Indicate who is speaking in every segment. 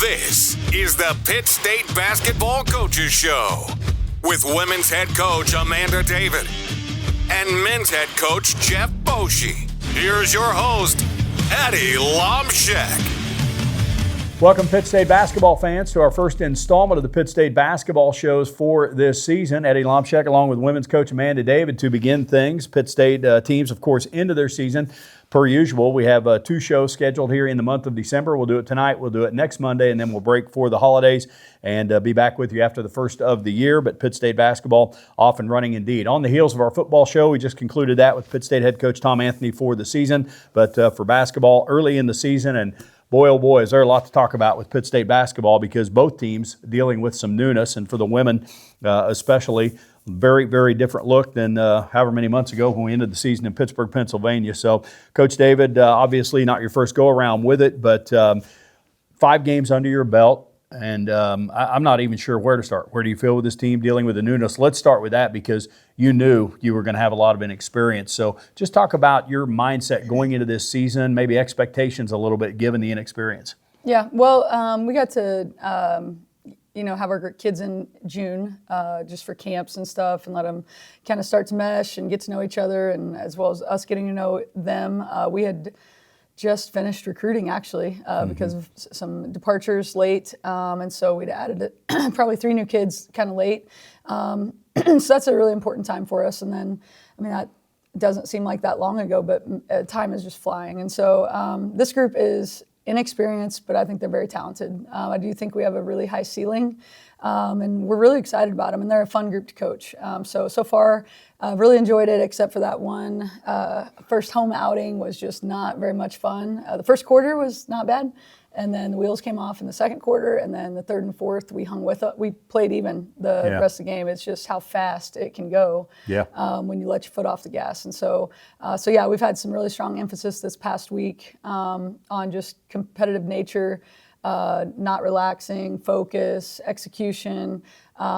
Speaker 1: This is the Pitt State Basketball Coaches Show with women's head coach Amanda Davied and men's head coach Jeff Boschee. Here's your host, Eddie Lomshek.
Speaker 2: Welcome, Pitt State basketball fans, to our first installment of the Pitt State basketball shows for this season. Eddie Lomshek along with women's coach Amanda Davied to begin things. Pitt State teams, of course, into their season. Per usual, we have two shows scheduled here in the month of December. We'll do it tonight, we'll do it next Monday, and then we'll break for the holidays and be back with you after the first of the year. But Pitt State basketball off and running indeed. On the heels of our football show, we just concluded that with Pitt State head coach Tom Anthony for the season. But for basketball early in the season, and boy, oh boy, is there a lot to talk about with Pitt State basketball because both teams dealing with some newness, and for the women especially, very, very different look than however many months ago when we ended the season in Pittsburgh, Pennsylvania. So, Coach Davied, obviously not your first go-around with it, but 5 games under your belt, and I'm not even sure where to start. Where do you feel with this team dealing with the newness? Let's start with that because you knew you were going to have a lot of inexperience. So just talk about your mindset going into this season, maybe expectations a little bit given the inexperience.
Speaker 3: Yeah, well, we got to have our kids in June just for camps and stuff and let them kind of start to mesh and get to know each other, and as well as us getting to know them. We had just finished recruiting actually because of some departures late, and so we'd added probably 3 new kids kind of late. So that's a really important time for us. And then, that doesn't seem like that long ago, but time is just flying. And so this group is inexperienced, but I think they're very talented. I do think we have a really high ceiling, and we're really excited about them, and they're a fun group to coach. So far, I've really enjoyed it, except for that one first home outing was just not very much fun. The first quarter was not bad, and then the wheels came off in the second quarter, and then the third and fourth, we hung with it. We played even the rest of the game. It's just how fast it can go when you let your foot off the gas. And so we've had some really strong emphasis this past week on just competitive nature, not relaxing, focus, execution,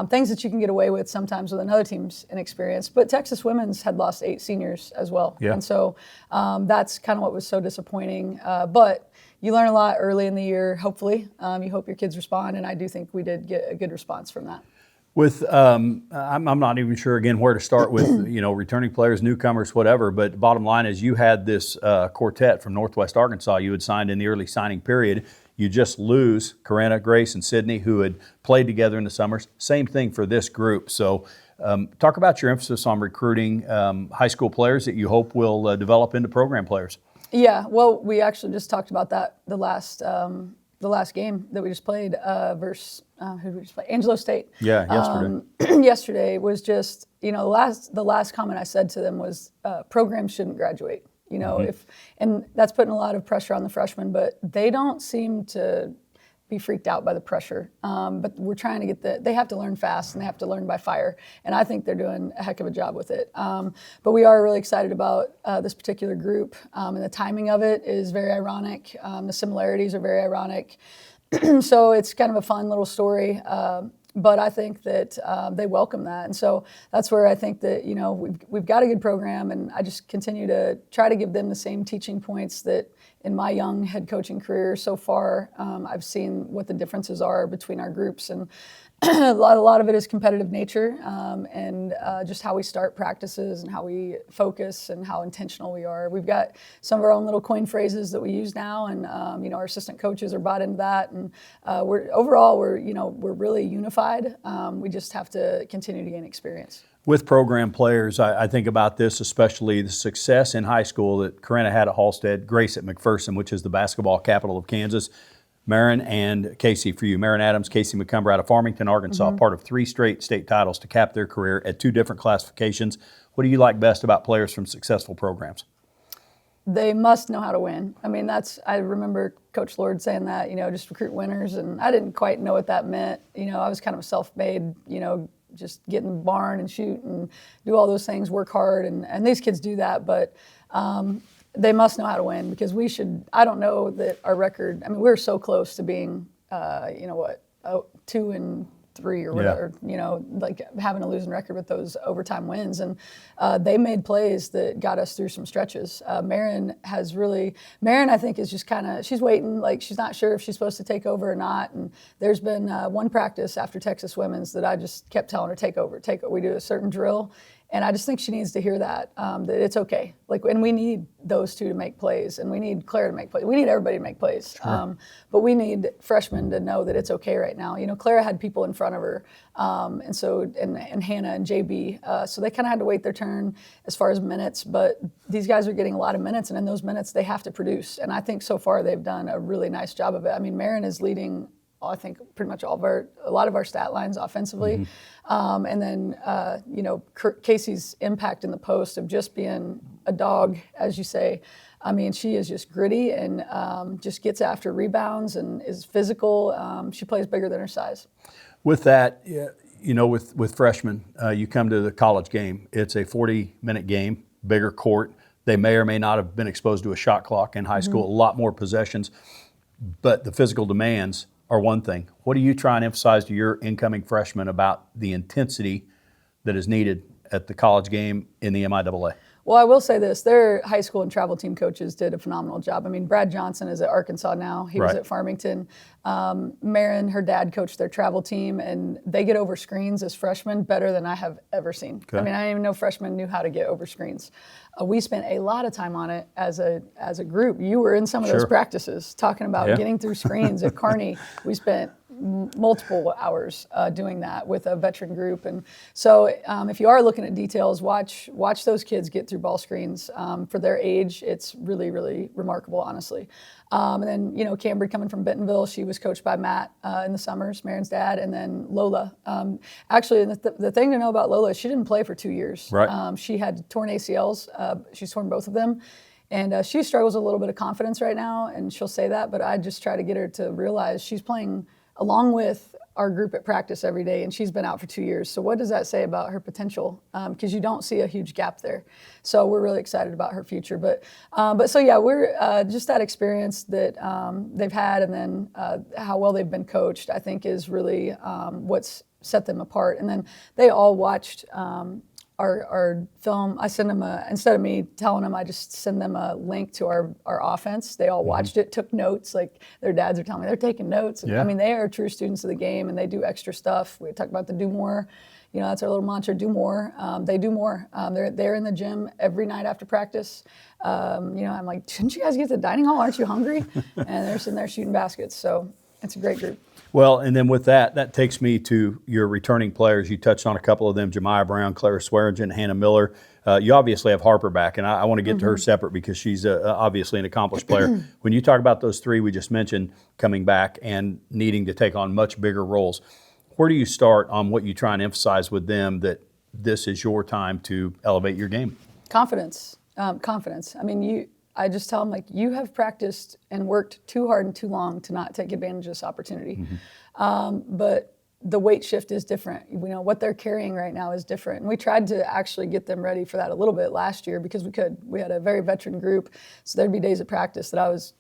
Speaker 3: things that you can get away with sometimes with another team's inexperience. But Texas women's had lost 8 seniors as well. Yeah. And so that's kind of what was so disappointing. But you learn a lot early in the year, hopefully. You hope your kids respond, and I do think we did get a good response from that.
Speaker 2: With, I'm not even sure, again, where to start with, returning players, newcomers, whatever, but bottom line is you had this quartet from Northwest Arkansas you had signed in the early signing period. You just lose Corinna, Grace, and Sydney, who had played together in the summers. Same thing for this group. So talk about your emphasis on recruiting high school players that you hope will develop into program players. Yeah,
Speaker 3: well, we actually just talked about that the last game that we just played versus who did we just play? Angelo State.
Speaker 2: Yeah, yesterday.
Speaker 3: Yesterday was just, the last comment I said to them was programs shouldn't graduate. And that's putting a lot of pressure on the freshmen, but they don't seem to be freaked out by the pressure. But we're trying to they have to learn fast and they have to learn by fire. And I think they're doing a heck of a job with it. But we are really excited about this particular group. And the timing of it is very ironic. The similarities are very ironic. So it's kind of a fun little story. But I think that they welcome that. And so that's where I think that, we've got a good program, and I just continue to try to give them the same teaching points that in my young head coaching career so far, I've seen what the differences are between our groups. And a lot of it is competitive nature and just how we start practices and how we focus and how intentional we are. We've got some of our own little coin phrases that we use now, and our assistant coaches are bought into that. And we're really unified. We just have to continue to gain experience.
Speaker 2: With program players, I think about this, especially the success in high school that Corinna had at Halstead, Grace at McPherson, which is the basketball capital of Kansas. Marin and Casey for you. Marin Adams, Casey McCumber out of Farmington, Arkansas, part of 3 straight state titles to cap their career at 2 different classifications. What do you like best about players from successful programs?
Speaker 3: They must know how to win. I remember Coach Lord saying that, just recruit winners, and I didn't quite know what that meant. I was kind of self-made, just get in the barn and shoot and do all those things, work hard, and these kids do that, but they must know how to win because I don't know that our record, we're so close to being, 2-3 3 or whatever, like having a losing record with those overtime wins. And they made plays that got us through some stretches. Marin, I think, is just kind of, she's waiting, like she's not sure if she's supposed to take over or not. And there's been one practice after Texas Women's that I just kept telling her, take over. We do a certain drill. And I just think she needs to hear that it's okay. And we need those two to make plays, and we need Clara to make plays. We need everybody to make plays. Sure. But we need freshmen to know that it's okay right now. Clara had people in front of her, and Hannah and JB, so they kind of had to wait their turn as far as minutes. But these guys are getting a lot of minutes, and in those minutes they have to produce. And I think so far they've done a really nice job of it. I mean, Marin is leading, I think, pretty much a lot of our stat lines offensively. And then, Casey's impact in the post of just being a dog, as you say. I mean, she is just gritty and just gets after rebounds and is physical. She plays bigger than her size.
Speaker 2: With that, with freshmen, you come to the college game. It's a 40-minute game, bigger court. They may or may not have been exposed to a shot clock in high school, a lot more possessions. But the physical demands are one thing. What do you try and emphasize to your incoming freshmen about the intensity that is needed at the college game in the MIAA?
Speaker 3: Well, I will say this. Their high school and travel team coaches did a phenomenal job. I mean, Brad Johnson is at Arkansas now. He was at Farmington. Marin, her dad, coached their travel team, and they get over screens as freshmen better than I have ever seen. Okay. I mean, I didn't even know freshmen knew how to get over screens. We spent a lot of time on it as a group. You were in some of those practices talking about getting through screens at Kearney. We spent multiple hours doing that with a veteran group. And so if you are looking at details, watch those kids get through ball screens. For their age, it's really, really remarkable, honestly. And then, Cambry coming from Bentonville, she was coached by Matt in the summers, Marin's dad, and then Lola. Actually, the thing to know about Lola is she didn't play for 2 years. Right. She had torn ACLs. She's torn both of them. And she struggles with a little bit of confidence right now, and she'll say that, but I just try to get her to realize she's playing along with our group at practice every day, and she's been out for 2 years. So what does that say about her potential? Because you don't see a huge gap there. So we're really excited about her future. But so yeah, we're just that experience that they've had, and then how well they've been coached, I think is really what's set them apart. And then they all watched our film. I send them instead of me telling them, I just send them a link to our offense. They all watched it, took notes. Like their dads are telling me they're taking notes. I mean, they are true students of the game, and they do extra stuff. We talk about the do more. That's our little mantra, do more. They do more. They're in the gym every night after practice. I'm like, shouldn't you guys get to the dining hall? Aren't you hungry? And they're sitting there shooting baskets. So it's a great group.
Speaker 2: Well, and then with that takes me to your returning players. You touched on a couple of them, Jemiah Brown, Clara Swearingen, Hannah Miller. You obviously have Harper back, and I want to get to her separate because she's obviously an accomplished player. When you talk about those three we just mentioned coming back and needing to take on much bigger roles, where do you start on what you try and emphasize with them that this is your time to elevate your game?
Speaker 3: Confidence. Confidence. I mean, I just tell them, like, you have practiced and worked too hard and too long to not take advantage of this opportunity. But the weight shift is different. What they're carrying right now is different. And we tried to actually get them ready for that a little bit last year because we could. We had a very veteran group, so there'd be days of practice that I was,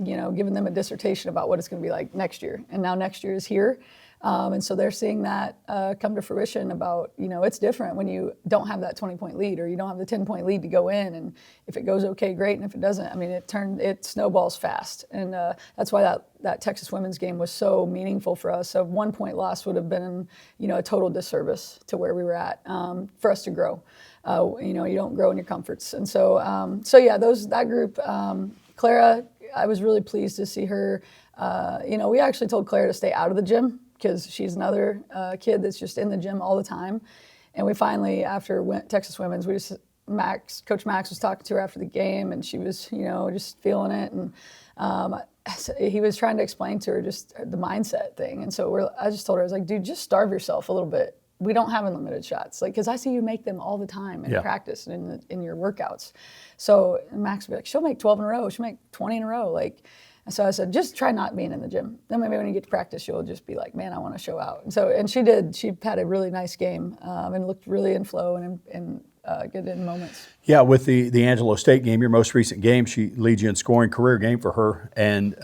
Speaker 3: giving them a dissertation about what it's going to be like next year. And now next year is here. And so they're seeing that come to fruition about, it's different when you don't have that 20-point lead or you don't have the 10-point lead to go in. And if it goes okay, great. And if it doesn't, I mean, it snowballs fast. And that's why that Texas women's game was so meaningful for us. A 1-point loss would have been, a total disservice to where we were at for us to grow. You don't grow in your comforts. And so yeah, that group, Clara, I was really pleased to see her. We actually told Clara to stay out of the gym, because she's another kid that's just in the gym all the time. And we finally, after Texas Women's, Coach Max was talking to her after the game, and she was, just feeling it. And he was trying to explain to her just the mindset thing. And so I just told her, I was like, dude, just starve yourself a little bit. We don't have unlimited shots, because I see you make them all the time in practice and in your workouts. So Max would be like, she'll make 12 in a row. She'll make 20 in a row. So I said, just try not being in the gym. Then maybe when you get to practice, you'll just be like, man, I want to show out. And she did. She had a really nice game and looked really in flow and good in moments. Yeah,
Speaker 2: with the Angelo State game, your most recent game, she leads you in scoring, career game for her. And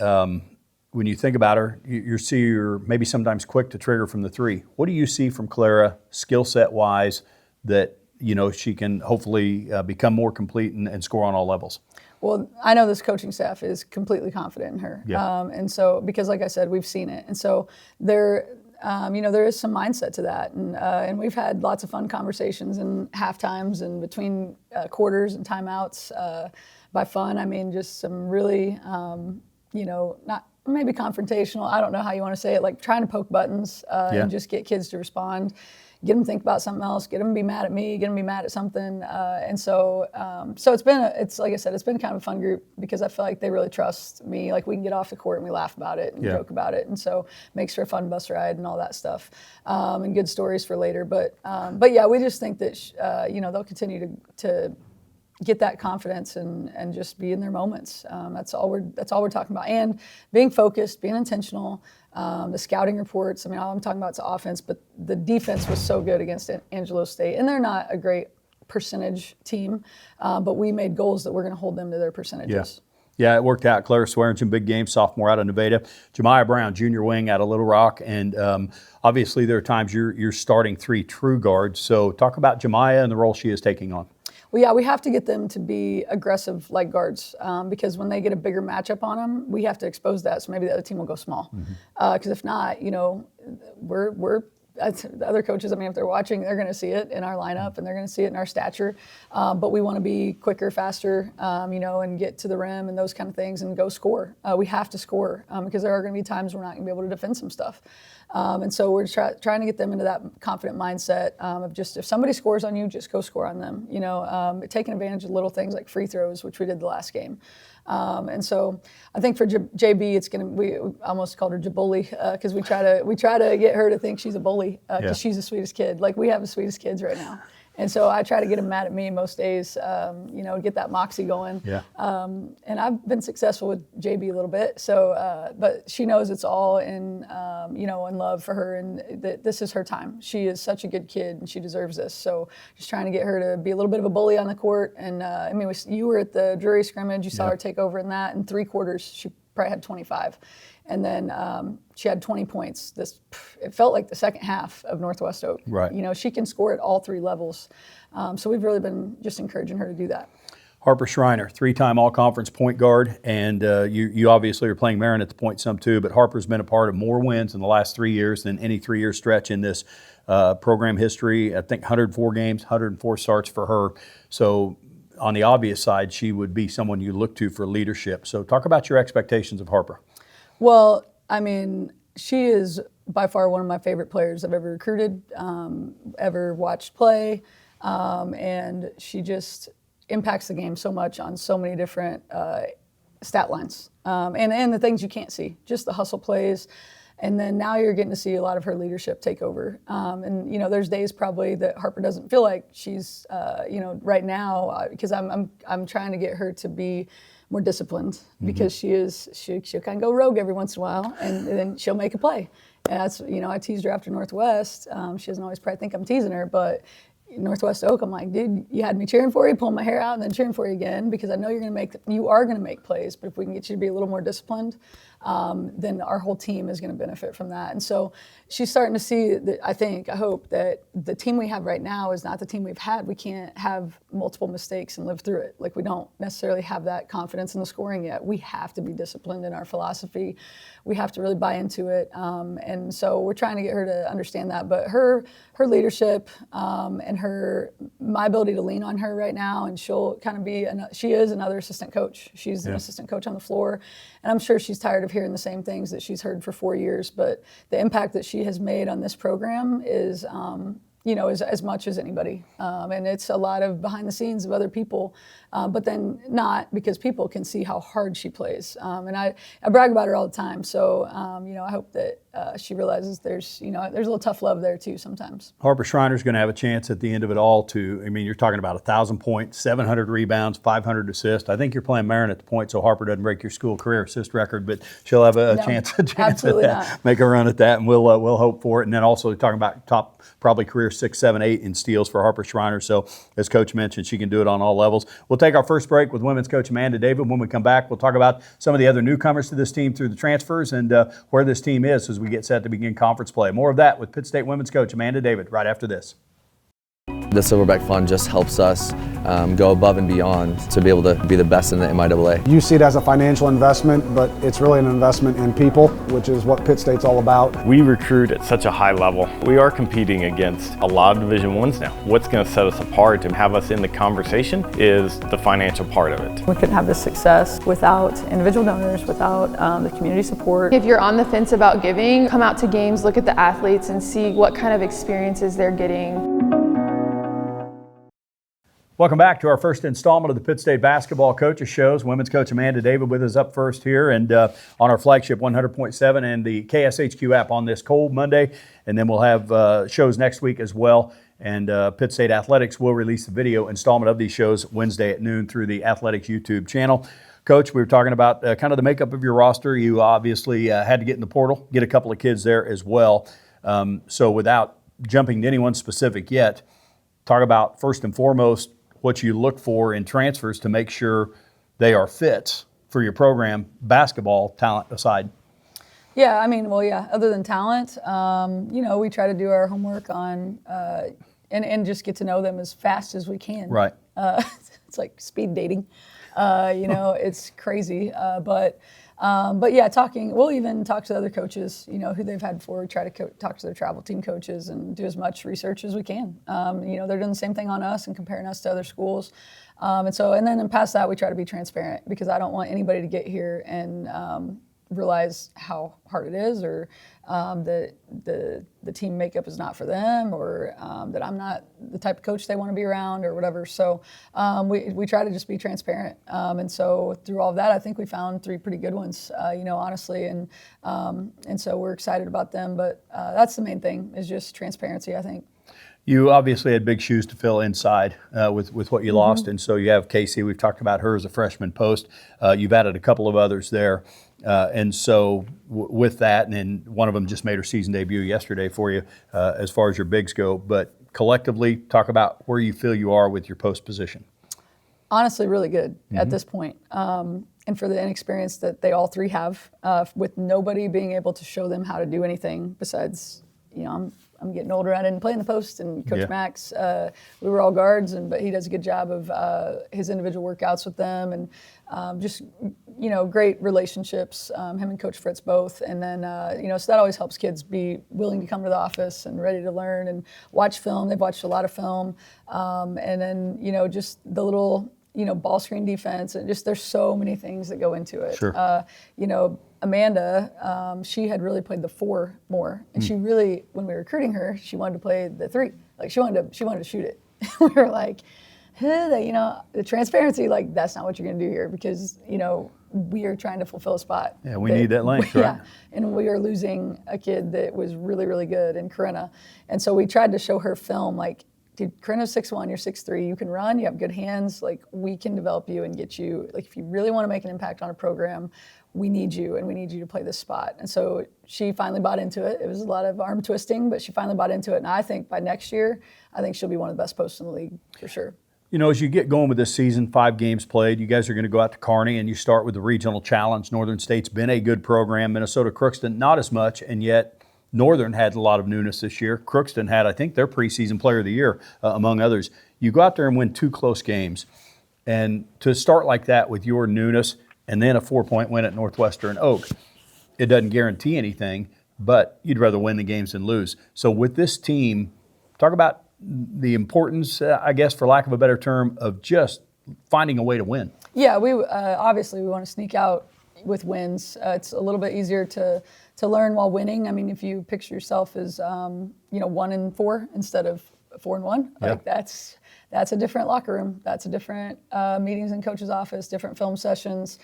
Speaker 2: when you think about her, you see her maybe sometimes quick to trigger from the three. What do you see from Clara, skill set wise, that she can hopefully become more complete and score on all levels?
Speaker 3: Well, I know this coaching staff is completely confident in her, and so because, like I said, we've seen it, and so there is some mindset to that, and we've had lots of fun conversations in half times and between quarters and timeouts. By fun, I mean just some really, not maybe confrontational. I don't know how you want to say it, like trying to poke buttons and just get kids to respond. Get them to think about something else, get them to be mad at me, get them to be mad at something. And so it's like I said, it's been kind of a fun group because I feel like they really trust me. Like we can get off the court and we laugh about it and joke about it. And so makes for a fun bus ride and all that stuff and good stories for later. But yeah, we just think that, they'll continue to get that confidence and just be in their moments. That's all we're talking about. And being focused, being intentional. The scouting reports, I mean, all I'm talking about is offense, but the defense was so good against Angelo State. And they're not a great percentage team, but we made goals that we're going to hold them to their percentages.
Speaker 2: Yeah, it worked out. Clara Swearingen, big game, sophomore out of Nevada. Jemiah Brown, junior wing out of Little Rock. And obviously there are times you're starting three true guards. So talk about Jemiah and the role she is taking on.
Speaker 3: Well, yeah, we have to get them to be aggressive like guards because when they get a bigger matchup on them, we have to expose that. So maybe the other team will go small. Because if not, we're the other coaches, I mean, if they're watching, they're going to see it in our lineup and they're going to see it in our stature. But we want to be quicker, faster, and get to the rim and those kind of things and go score. We have to score because there are going to be times we're not going to be able to defend some stuff. And so we're trying to get them into that confident mindset of just if somebody scores on you, just go score on them. Taking advantage of little things like free throws, which we did the last game. And so I think for JB, we almost called her Jaboli because we try to get her to think she's a bully because she's the sweetest kid. Like we have the sweetest kids right now. And so I try to get them mad at me most days, get that moxie going. Yeah. And I've been successful with JB a little bit. So, but she knows it's all in love for her and that this is her time. She is such a good kid and she deserves this. So just trying to get her to be a little bit of a bully on the court. And you were at the Drury scrimmage. You saw her take over in that. In 3 quarters, she probably had 25. And then she had 20 points. It felt like the second half of Northwest Oak. Right. She can score at all 3 levels. So we've really been just encouraging her to do that.
Speaker 2: Harper Schreiner, 3-time all-conference point guard, and you obviously are playing Marin at the point some too, but Harper's been a part of more wins in the last 3 years than any 3-year stretch in this program history. I think 104 games, 104 starts for her. So on the obvious side, she would be someone you look to for leadership. So talk about your expectations of Harper.
Speaker 3: Well, I mean, she is by far one of my favorite players I've ever recruited, ever watched play, and she just impacts the game so much on so many different stat lines and the things you can't see, just the hustle plays. And then now you're getting to see a lot of her leadership take over. And there's days probably that Harper doesn't feel like she's, right now, because I'm trying to get her to be more disciplined because she'll kind of go rogue every once in a while and then she'll make a play. And that's, I teased her after Northwest. She doesn't always probably think I'm teasing her, but Northwest Oak, I'm like, dude, you had me cheering for you, pulling my hair out and then cheering for you again because I know you are going to make plays, but if we can get you to be a little more disciplined, then our whole team is going to benefit from that. And so she's starting to see that, I hope that the team we have right now is not the team we've had. We can't have multiple mistakes and live through it. Like we don't necessarily have that confidence in the scoring yet. We have to be disciplined in our philosophy. We have to really buy into it. And so we're trying to get her to understand that. But her leadership and my ability to lean on her right now, and she'll kind of she is another assistant coach. She's an assistant coach on the floor. And I'm sure she's tired of hearing the same things that she's heard for 4 years. But the impact that she has made on this program is as much as anybody. And it's a lot of behind the scenes of other people, but then not because people can see how hard she plays. And I brag about her all the time. So, I hope that she realizes there's a little tough love there too sometimes.
Speaker 2: Harper Schreiner's going to have a chance at the end of it all to, I mean, you're talking about 1,000 points, 700 rebounds, 500 assists. I think you're playing Marin at the point so Harper doesn't break your school career assist record, but she'll have a chance at that.
Speaker 3: Not.
Speaker 2: Make a run at that, and we'll hope for it. And then also talking about top probably career 6, 7, 8 in steals for Harper Schreiner. So as Coach mentioned, she can do it on all levels. We'll take our first break with women's coach Amanda Davied. When we come back, we'll talk about some of the other newcomers to this team through the transfers and where this team is as we get set to begin conference play. More of that with Pitt State women's coach Amanda Davied right after this.
Speaker 4: The Silverback Fund just helps us go above and beyond to be able to be the best in the MIAA.
Speaker 5: You see it as a financial investment, but it's really an investment in people, which is what Pitt State's all about.
Speaker 6: We recruit at such a high level. We are competing against a lot of Division I's now. What's going to set us apart and have us in the conversation is the financial part of it.
Speaker 3: We couldn't have this success without individual donors, without the community support.
Speaker 7: If you're on the fence about giving, come out to games, look at the athletes, and see what kind of experiences they're getting.
Speaker 2: Welcome back to our first installment of the Pitt State Basketball Coaches Shows. Women's coach Amanda Davied with us up first here and on our flagship 100.7 and the KSHQ app on this cold Monday. And then we'll have shows next week as well. And Pitt State Athletics will release the video installment of these shows Wednesday at noon through the Athletics YouTube channel. Coach, we were talking about kind of the makeup of your roster. You obviously had to get in the portal, get a couple of kids there as well. So without jumping to anyone specific yet, talk about first and foremost what you look for in transfers to make sure they are fits for your program, basketball talent aside.
Speaker 3: Yeah, I mean, other than talent, we try to do our homework on and just get to know them as fast as we can.
Speaker 2: Right.
Speaker 3: It's like speed dating. It's crazy. But we'll even talk to other coaches, who they've had before. We try to talk to their travel team coaches and do as much research as we can. They're doing the same thing on us and comparing us to other schools. And then past that, we try to be transparent because I don't want anybody to get here and realize how hard it is or that the team makeup is not for them or that I'm not the type of coach they want to be around or whatever. So we try to just be transparent. And so through all of that, I think we found 3 pretty good ones, honestly. And so we're excited about them. But that's the main thing is just transparency, I think.
Speaker 2: You obviously had big shoes to fill inside with what you lost. And so you have Casey. We've talked about her as a freshman post. You've added a couple of others there. And so with that, and then one of them just made her season debut yesterday for you as far as your bigs go. But collectively, talk about where you feel you are with your post position.
Speaker 3: Honestly, really good at this point. And for the inexperience that they all 3 have, with nobody being able to show them how to do anything besides, I'm getting older. I didn't play in the post, and Coach Max, we were all guards, but he does a good job of his individual workouts with them, and just great relationships. Him and Coach Fritz both, and then so that always helps kids be willing to come to the office and ready to learn and watch film. They've watched a lot of film, and then just the little ball screen defense, and just there's so many things that go into it.
Speaker 2: Sure.
Speaker 3: Amanda, she had really played the 4 more, and she really, when we were recruiting her, she wanted to play the 3. Like she wanted to shoot it. We were like, the transparency, like that's not what you're going to do here because we are trying to fulfill a spot.
Speaker 2: Yeah, we need that length, right?
Speaker 3: Yeah, and we are losing a kid that was really, really good in Corinna, and so we tried to show her film like. Dude, Corinna's 6'1", you're 6'3", you can run, you have good hands, like we can develop you and get you, like if you really want to make an impact on a program, we need you and we need you to play this spot. And so she finally bought into it. It was a lot of arm twisting, but she finally bought into it. And I think by next year, I think she'll be one of the best posts in the league for sure.
Speaker 2: As you get going with this season, 5 games played, you guys are going to go out to Kearney and you start with the regional challenge. Northern State's been a good program. Minnesota Crookston, not as much, and yet Northern had a lot of newness this year. Crookston had, I think, their preseason player of the year, among others. You go out there and win 2 close games. And to start like that with your newness and then a 4-point win at Northwestern Oak, it doesn't guarantee anything, but you'd rather win the games than lose. So with this team, talk about the importance, I guess, for lack of a better term, of just finding a way to win.
Speaker 3: Yeah, we obviously we want to sneak out with wins. It's a little bit easier to learn while winning. I mean, if you picture yourself as 1-4 instead of 4-1.
Speaker 2: Yeah.
Speaker 3: Like that's a different locker room. That's a different meetings in coach's office, different film sessions,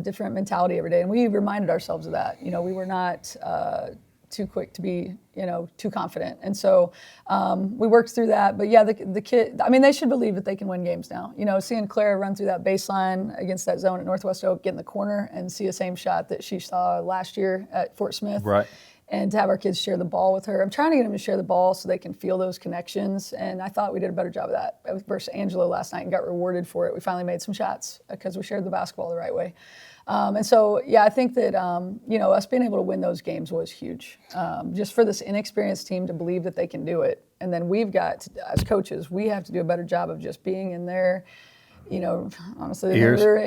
Speaker 3: different mentality every day. And we reminded ourselves of that. You know, we were not too quick to be, too confident. And so we worked through that. But yeah, the kid, I mean, they should believe that they can win games now. You know, seeing Clara run through that baseline against that zone at Northwest Oak, get in the corner and see the same shot that she saw last year at Fort Smith.
Speaker 2: Right.
Speaker 3: And to have our kids share the ball with her. I'm trying to get them to share the ball so they can feel those connections. And I thought we did a better job of that. I was versus Angelo last night and got rewarded for it. We finally made some shots because we shared the basketball the right way. And so, yeah, I think that, us being able to win those games was huge. Just for this inexperienced team to believe that they can do it. And then we've got, to, as coaches, we have to do a better job of just being in their, honestly,
Speaker 2: ears.
Speaker 3: their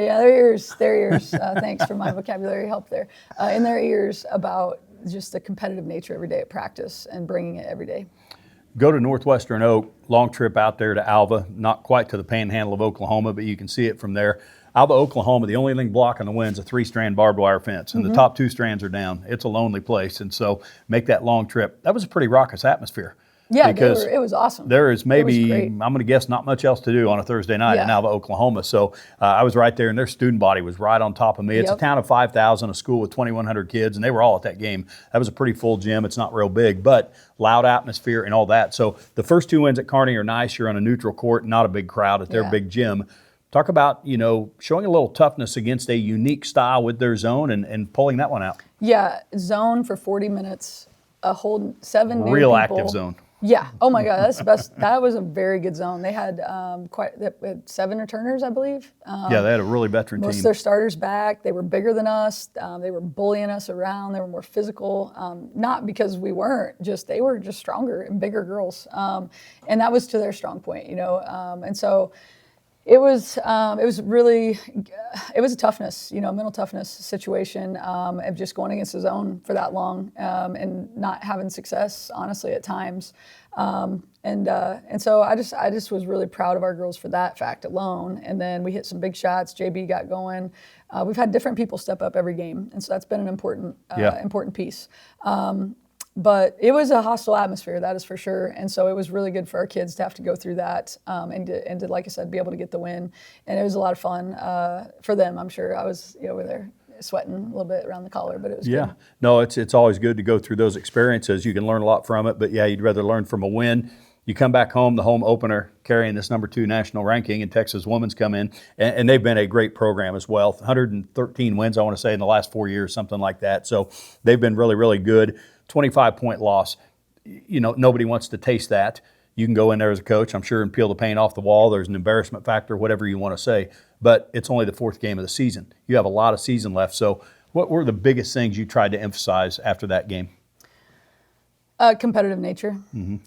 Speaker 3: ears. Thanks for my vocabulary help there. In their ears about just the competitive nature every day at practice and bringing it every day.
Speaker 2: Go to Northwestern Oak, long trip out there to Alva, not quite to the panhandle of Oklahoma, but you can see it from there. Alva, Oklahoma, the only thing blocking the wind's a 3-strand barbed wire fence, and the top 2 strands are down. It's a lonely place, and so make that long trip. That was a pretty raucous atmosphere.
Speaker 3: Yeah,
Speaker 2: because
Speaker 3: it was awesome.
Speaker 2: There is maybe,
Speaker 3: I'm
Speaker 2: going to guess, not much else to do on a Thursday night in Alva, Oklahoma. So I was right there, and their student body was right on top of me. It's a town of 5,000, a school with 2,100 kids, and they were all at that game. That was a pretty full gym. It's not real big, but loud atmosphere and all that. So the first 2 wins at Kearney are nice. You're on a neutral court, not a big crowd at their big gym. Talk about, showing a little toughness against a unique style with their zone and pulling that one out.
Speaker 3: Yeah, zone for 40 minutes, a whole 7 new
Speaker 2: Real
Speaker 3: people.
Speaker 2: active zone.
Speaker 3: Yeah. Oh my God, that's the best. That was a very good zone. They had they had 7 returners, I believe.
Speaker 2: Yeah, they had a really veteran
Speaker 3: Most
Speaker 2: team.
Speaker 3: of their starters back. They were bigger than us. They were bullying us around. They were more physical. Not because we weren't. They were just stronger and bigger girls. And that was to their strong point, And so it was really a toughness, mental toughness situation of just going against the zone for that long and not having success, honestly, at times. And so I just was really proud of our girls for that fact alone. And then we hit some big shots. JB got going. We've had different people step up every game, and so that's been an important piece. But it was a hostile atmosphere, that is for sure. And so it was really good for our kids to have to go through that and to, like I said, be able to get the win. And it was a lot of fun for them, I'm sure. I was over there sweating a little bit around the collar, but it was good.
Speaker 2: No, it's always good to go through those experiences. You can learn a lot from it, but you'd rather learn from a win. You come back home, the home opener, carrying this number 2 national ranking, and Texas Women's come in, and they've been a great program as well. 113 wins, I want to say, in the last 4 years, something like that. So they've been really, really good. 25-point loss, nobody wants to taste that. You can go in there as a coach, I'm sure, and peel the paint off the wall. There's an embarrassment factor, whatever you want to say. But it's only the 4th game of the season. You have a lot of season left. So what were the biggest things you tried to emphasize after that game?
Speaker 3: Competitive nature,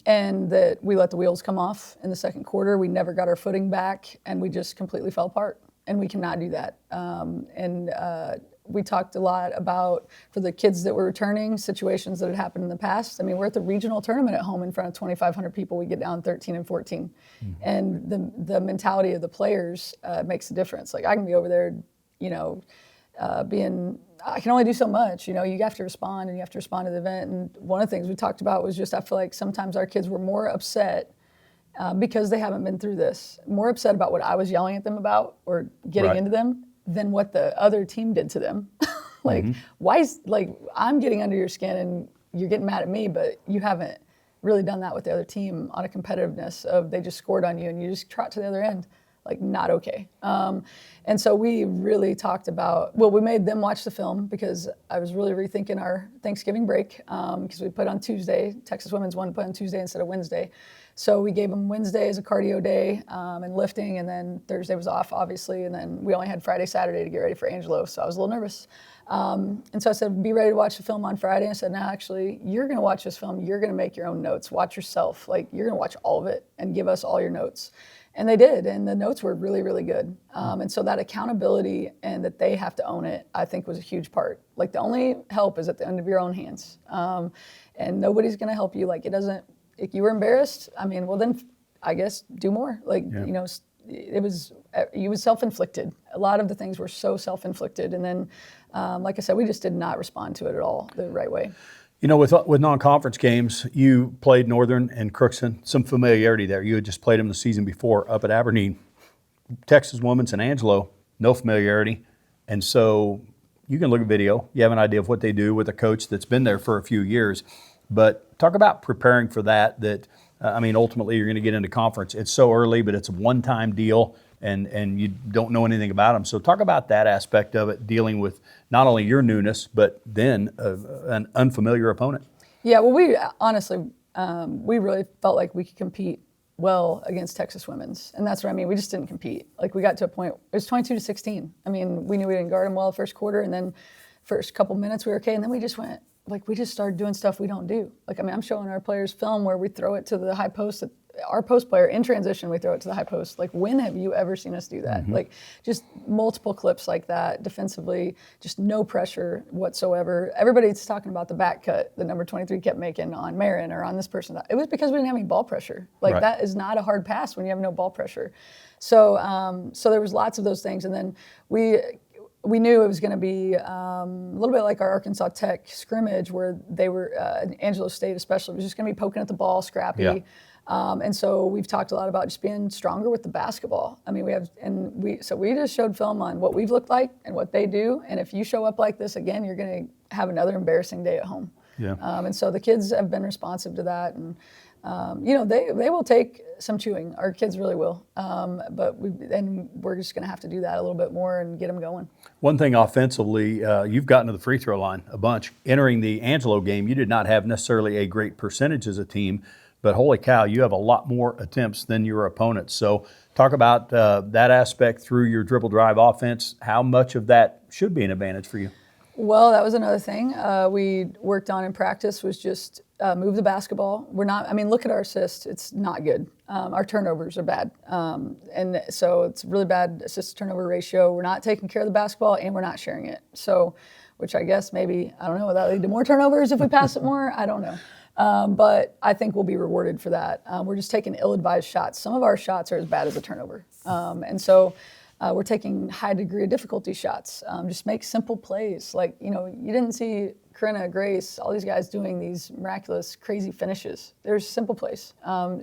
Speaker 3: and that we let the wheels come off in the second quarter. We never got our footing back, and we just completely fell apart. And we cannot do that. We talked a lot about, for the kids that were returning, situations that had happened in the past. I mean, we're at the regional tournament at home in front of 2,500 people. We get down 13 and 14. And the mentality of the players makes a difference. Like, I can be over there, I can only do so much. You have to respond, and you have to respond to the event. And one of the things we talked about was just, I feel like sometimes our kids were more upset because they haven't been through this, more upset about what I was yelling at them about or getting into them than what the other team did to them. Why is, I'm getting under your skin and you're getting mad at me, but you haven't really done that with the other team on a competitiveness of they just scored on you and you just trot to the other end. Not okay. And so we really talked about, we made them watch the film because I was really rethinking our Thanksgiving break because we put on Tuesday. Texas Women's wanted to put on Tuesday instead of Wednesday. So we gave them Wednesday as a cardio day and lifting, and then Thursday was off, obviously, and then we only had Friday, Saturday to get ready for Angelo, so I was a little nervous. And so I said, be ready to watch the film on Friday. I said, no, actually, you're going to watch this film. You're going to make your own notes. Watch yourself. You're going to watch all of it and give us all your notes. And they did, and the notes were really, really good. And so that accountability and that they have to own it, I think, was a huge part. The only help is at the end of your own hands. And nobody's going to help you. If you were embarrassed, well, then I guess do more. It was self-inflicted. A lot of the things were so self-inflicted. And then, like I said, we just did not respond to it at all the right way.
Speaker 2: You know, with non-conference games, you played Northern and Crookston, some familiarity there. You had just played them the season before up at Aberdeen. Texas Women's and Angelo, no familiarity. And so you can look at video. You have an idea of what they do with a coach that's been there for a few years. But talk about preparing for that, ultimately you're going to get into conference. It's so early, but it's a one-time deal, and you don't know anything about them. So talk about that aspect of it, dealing with not only your newness, but then an unfamiliar opponent.
Speaker 3: Yeah, well, we honestly, we really felt like we could compete well against Texas women's, and that's what I mean. We just didn't compete. Like, we got to a point, it was 22-16. I mean, we knew we didn't guard them well the first quarter, and then first couple minutes we were okay, and then we just went, we just started doing stuff we don't do. I'm showing our players film where we throw it to the high post. Our post player, in transition, we throw it to the high post. When have you ever seen us do that?
Speaker 2: Mm-hmm.
Speaker 3: Just multiple clips like that, defensively, just no pressure whatsoever. Everybody's talking about the back cut the number 23 kept making on Marin or on this person. It was because we didn't have any ball pressure.
Speaker 2: Right.
Speaker 3: That is not a hard pass when you have no ball pressure. So there was lots of those things. And then we knew it was going to be a little bit like our Arkansas Tech scrimmage, where they were, Angelo State especially, was just going to be poking at the ball, scrappy.
Speaker 2: Yeah.
Speaker 3: And so we've talked a lot about just being stronger with the basketball. I mean, we just showed film on what we've looked like and what they do. And if you show up like this again, you're going to have another embarrassing day at home.
Speaker 2: Yeah.
Speaker 3: And so the kids have been responsive to that, and they will take some chewing. Our kids really will. But we're just going to have to do that a little bit more and get them going.
Speaker 2: One thing offensively, you've gotten to the free throw line a bunch. Entering the Angelo game, you did not have necessarily a great percentage as a team, but holy cow, you have a lot more attempts than your opponents. So talk about that aspect through your dribble drive offense. How much of that should be an advantage for you?
Speaker 3: Well, that was another thing we worked on in practice, was just move the basketball. Look at our assists. It's not good. Our turnovers are bad. And so it's really bad assist-to-turnover ratio. We're not taking care of the basketball, and we're not sharing it. So, which I guess maybe, I don't know, will that lead to more turnovers if we pass it more? I don't know. But I think we'll be rewarded for that. We're just taking ill-advised shots. Some of our shots are as bad as a turnover. And so we're taking high degree of difficulty shots. Just make simple plays. You didn't see Corinna, Grace, all these guys doing these miraculous, crazy finishes. There's simple plays,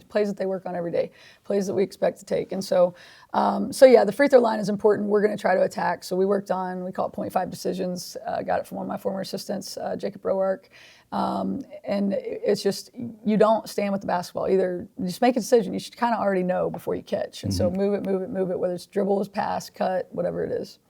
Speaker 3: plays that they work on every day, plays that we expect to take. And so the free throw line is important. We're going to try to attack. So we worked on, we call it 0.5 decisions. Got it from one of my former assistants, Jacob Roark. And it's just, you don't stand with the basketball. Either just make a decision. You should kind of already know before you catch. And so move it, whether it's dribbles, pass, cut, whatever it is.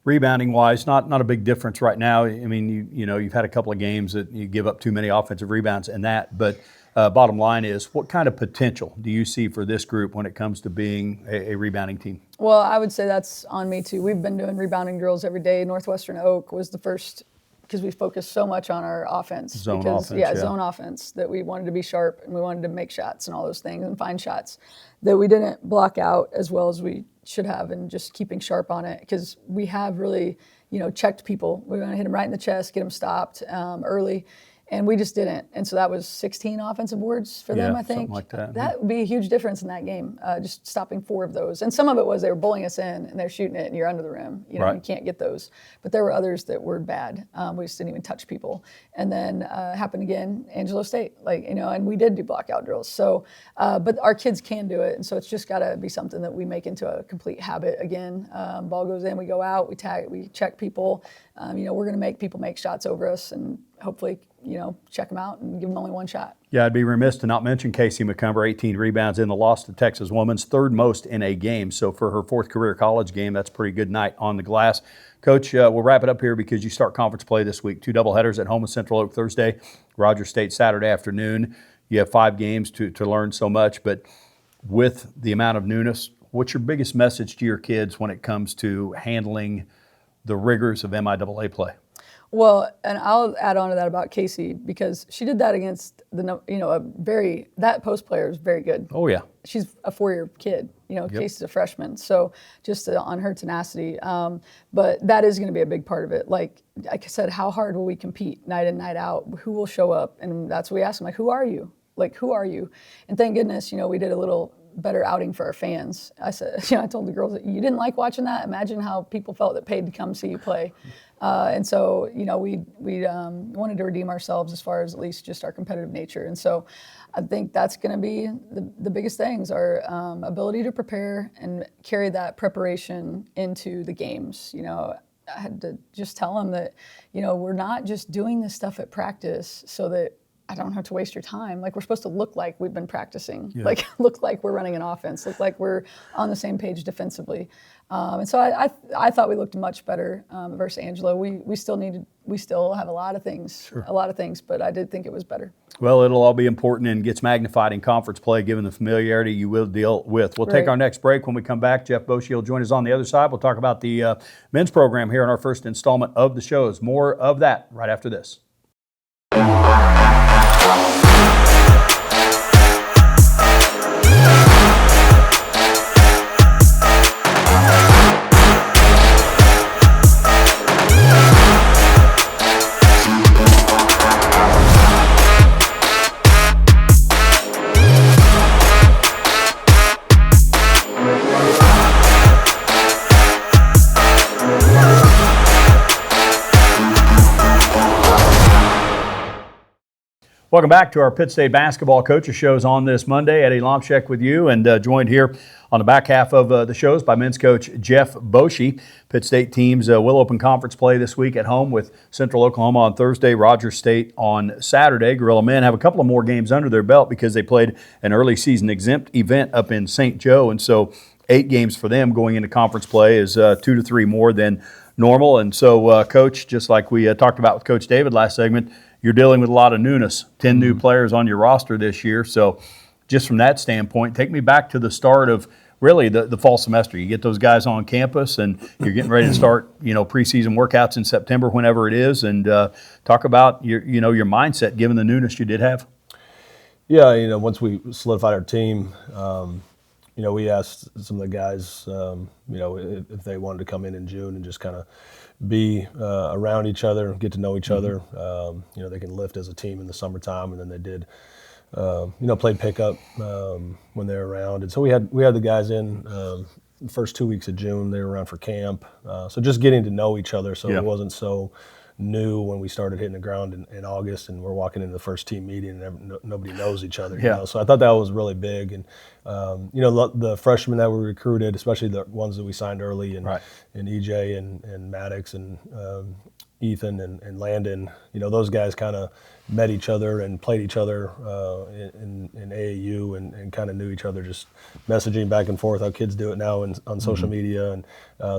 Speaker 2: Rebounding wise, not a big difference right now. I mean, you've had a couple of games that you give up too many offensive rebounds and that, but bottom line is, what kind of potential do you see for this group when it comes to being a rebounding team?
Speaker 3: Well, I would say that's on me too. We've been doing rebounding drills every day. Northwestern Oak was the first, because we focused so much on our offense.
Speaker 2: Zone offense,
Speaker 3: that we wanted to be sharp and we wanted to make shots and all those things and find shots that we didn't block out as well as we should have, and just keeping sharp on it, because we have really, checked people. We want to hit them right in the chest, get them stopped early. And we just didn't. And so that was 16 offensive boards for them, I think.
Speaker 2: Something like that.
Speaker 3: That would be a huge difference in that game, just stopping 4 of those. And some of it was they were bullying us in, and they're shooting it, and you're under the rim.
Speaker 2: Right.
Speaker 3: You can't get those. But there were others that were bad. We just didn't even touch people. And then happened again, Angelo State, and we did do blockout drills. So, but our kids can do it, and so it's just got to be something that we make into a complete habit again. Ball goes in, we go out, we tag, we check people. We're going to make people make shots over us, and hopefully, check them out and give them only one shot.
Speaker 2: Yeah, I'd be remiss to not mention Casey McCumber, 18 rebounds in the loss to Texas Women's, third most in a game. So for her 4th career college game, that's a pretty good night on the glass. Coach, we'll wrap it up here because you start conference play this week. 2 doubleheaders at home with Central Oak Thursday, Rogers State Saturday afternoon. You have 5 games to learn so much, but with the amount of newness, what's your biggest message to your kids when it comes to handling the rigors of MIAA play?
Speaker 3: Well, and I'll add on to that about Casey, because she did that against that post player is very good.
Speaker 2: Oh, yeah.
Speaker 3: She's a 4-year kid. Casey's a freshman. So just on her tenacity. But that is going to be a big part of it. Like I said, how hard will we compete night in, night out? Who will show up? And that's what we ask them, who are you? Who are you? And thank goodness, we did a little better outing for our fans. I said, I told the girls that you didn't like watching that. Imagine how people felt that paid to come see you play. And so, we wanted to redeem ourselves as far as at least just our competitive nature. And so I think that's going to be the biggest things, our ability to prepare and carry that preparation into the games. I had to just tell them that, we're not just doing this stuff at practice so that I don't have to waste your time. Like, we're supposed to look like we've been practicing, look like we're running an offense, look like we're on the same page defensively. And so I thought we looked much better versus Angelo. We still have a lot of things, but I did think it was better.
Speaker 2: Well, it'll all be important and gets magnified in conference play given the familiarity you will deal with. We'll take our next break. When we come back, Jeff Boschee will join us on the other side. We'll talk about the men's program here in our first installment of the shows. More of that right after this. Welcome back to our Pitt State Basketball Coaches Shows on this Monday. Eddie Lomshek with you, and joined here on the back half of the shows by men's coach Jeff Boschee. Pitt State teams will open conference play this week at home with Central Oklahoma on Thursday, Rogers State on Saturday. Gorilla men have a couple of more games under their belt because they played an early season exempt event up in St. Joe, and so 8 games for them going into conference play is 2 to 3 more than normal. And so, Coach, just like we talked about with Coach David last segment, you're dealing with a lot of newness, 10 new players on your roster this year. So just from that standpoint, take me back to the start of really the fall semester. You get those guys on campus and you're getting ready to start, preseason workouts in September, whenever it is, and talk about your mindset given the newness you did have.
Speaker 8: Yeah, once we solidified our team, we asked some of the guys, if they wanted to come in June and just kind of be around each other, get to know each other. They can lift as a team in the summertime, and then they did, played pickup when they were around. And so we had the guys in the first 2 weeks of June. They were around for camp, so just getting to know each other. So it wasn't so new when we started hitting the ground in August, and we're walking into the first team meeting and nobody knows each other. So I thought that was really big. And the freshmen that we recruited, especially the ones that we signed early, and EJ and Maddox and Ethan and Landon, those guys kind of met each other and played each other in AAU and kind of knew each other, just messaging back and forth how kids do it now on social media. And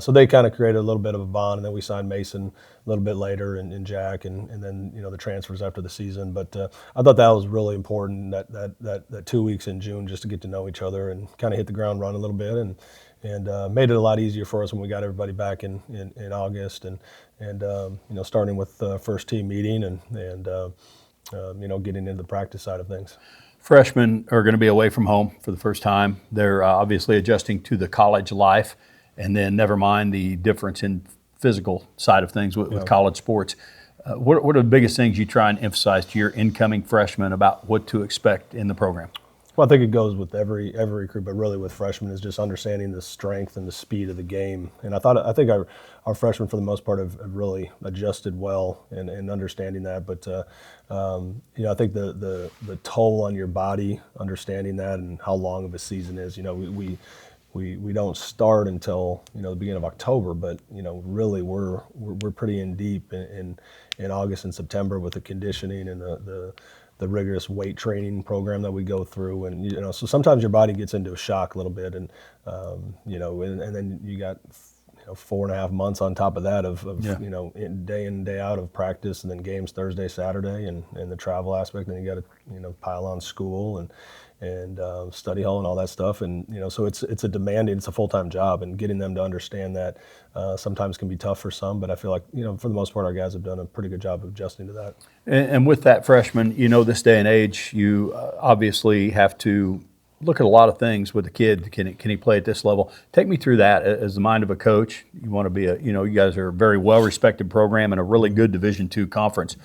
Speaker 8: so they kind of created a little bit of a bond. And then we signed Mason a little bit later and Jack and then, the transfers after the season. But I thought that was really important, that 2 weeks in June, just to get to know each other and kind of hit the ground running a little bit. And made it a lot easier for us when we got everybody back in August and starting with the first team meeting and getting into the practice side of things.
Speaker 2: Freshmen are going to be away from home for the first time. They're obviously adjusting to the college life, and then never mind the difference in physical side of things with college sports. What are the biggest things you try and emphasize to your incoming freshmen about what to expect in the program?
Speaker 8: Well, I think it goes with every recruit, but really with freshmen is just understanding the strength and the speed of the game. And I think our freshmen for the most part have really adjusted well in understanding that. But I think the toll on your body, understanding that and how long of a season is. We don't start until the beginning of October, but really we're pretty in deep in August and September with the conditioning and the rigorous weight training program that we go through. And so sometimes your body gets into a shock a little bit, and and then you got 4.5 months on top of that of day in day out of practice, and then games Thursday, Saturday, and the travel aspect. And then you got to pile on school and study hall and all that stuff. And so it's a full-time job, and getting them to understand that sometimes can be tough for some, but I feel like for the most part our guys have done a pretty good job of adjusting to that.
Speaker 2: And with that freshman, this day and age, you obviously have to look at a lot of things with the kid. Can he play at this level? Take me through that as the mind of a coach. You want to be you guys are a very well-respected program and a really good Division II conference.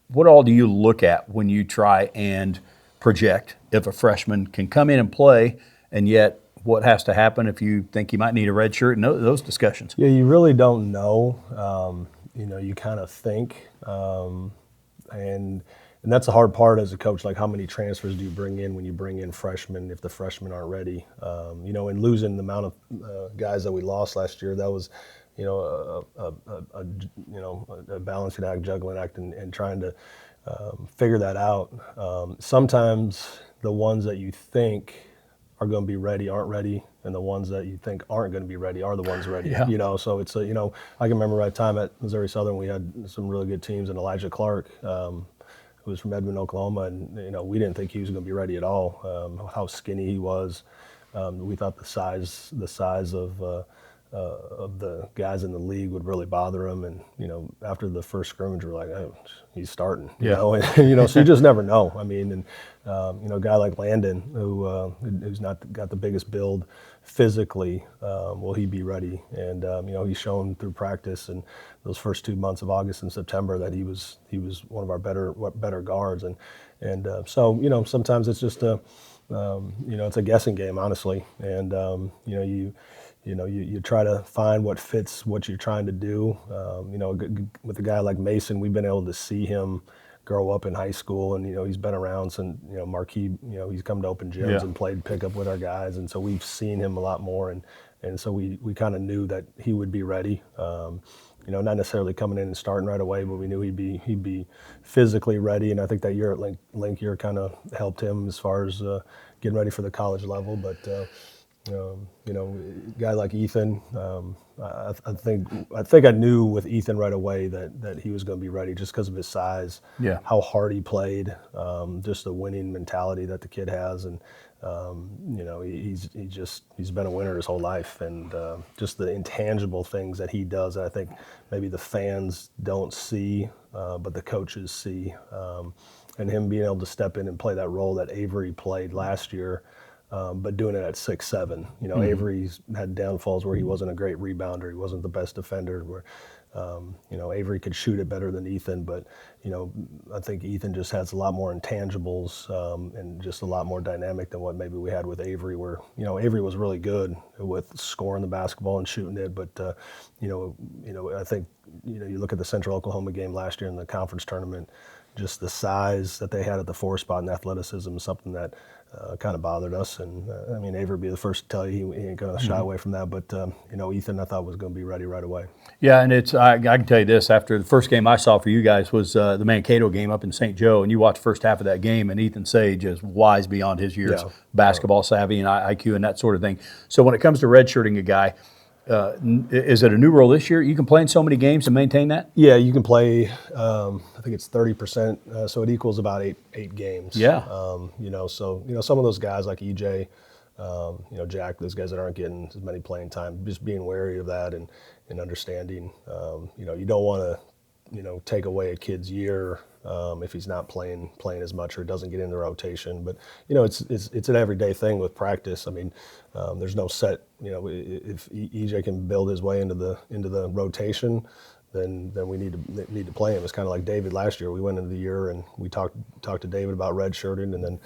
Speaker 2: What all do you look at when you try and project if a freshman can come in and play, and yet what has to happen if you think you might need a red shirt and those discussions?
Speaker 8: Yeah, you really don't know. You kind of think, and that's the hard part as a coach. Like, how many transfers do you bring in when you bring in freshmen if the freshmen aren't ready? And losing the amount of guys that we lost last year, that was, a balancing act, juggling act, and trying to figure that out. Sometimes the ones that you think are going to be ready aren't ready, and the ones that you think aren't going to be ready are the ones ready.
Speaker 2: Yeah.
Speaker 8: So it's I can remember my time at Missouri Southern, we had some really good teams, and Elijah Clark, who was from Edmond, Oklahoma, and we didn't think he was going to be ready at all. How skinny he was. We thought the size of the guys in the league would really bother him, and after the first scrimmage, we're like, oh, he's starting. So you just never know. I mean, and a guy like Landon, who's not got the biggest build physically, will he be ready? And he's shown through practice and those first 2 months of August and September that he was one of our better guards, and so sometimes it's just it's a guessing game, honestly, and you try to find what fits what you're trying to do. With a guy like Mason, we've been able to see him grow up in high school, and he's been around since Marquee. He's come to open gyms and played pickup with our guys, and so we've seen him a lot more, and so we kind of knew that he would be ready. Not necessarily coming in and starting right away, but we knew he'd be physically ready, and I think that year at Link year kind of helped him as far as getting ready for the college level, but. A guy like Ethan, I think I knew with Ethan right away that he was going to be ready just because of his size, how hard he played, just the winning mentality that the kid has, and he's been a winner his whole life, and just the intangible things that he does that I think maybe the fans don't see, but the coaches see, and him being able to step in and play that role that Avery played last year. But doing it at 6'7", Avery's had downfalls where he wasn't a great rebounder, he wasn't the best defender. Where, Avery could shoot it better than Ethan, but I think Ethan just has a lot more intangibles and just a lot more dynamic than what maybe we had with Avery. Where Avery was really good with scoring the basketball and shooting it, but I think you look at the Central Oklahoma game last year in the conference tournament. Just the size that they had at the 4 spot and athleticism is something that kind of bothered us. And Avery would be the first to tell you he ain't going to shy away from that. But Ethan, I thought was going to be ready right away.
Speaker 2: Yeah, and I can tell you this: after the first game I saw for you guys was the Mankato game up in St. Joe, and you watched the first half of that game, and Ethan Sage is wise beyond his years, basketball savvy and IQ and that sort of thing. So when it comes to redshirting a guy. Is it a new rule this year? You can play in so many games and maintain that?
Speaker 8: Yeah, you can play. I think it's 30%, so it equals about eight games.
Speaker 2: Yeah.
Speaker 8: So some of those guys like EJ, Jack, those guys that aren't getting as many playing time, just being wary of that and understanding. You don't want to take away a kid's year if he's not playing as much or doesn't get in the rotation. But it's an everyday thing with practice. There's no set. If EJ can build his way into the rotation, then we need to play him. It's kind of like David last year. We went into the year and we talked to David about redshirting, and then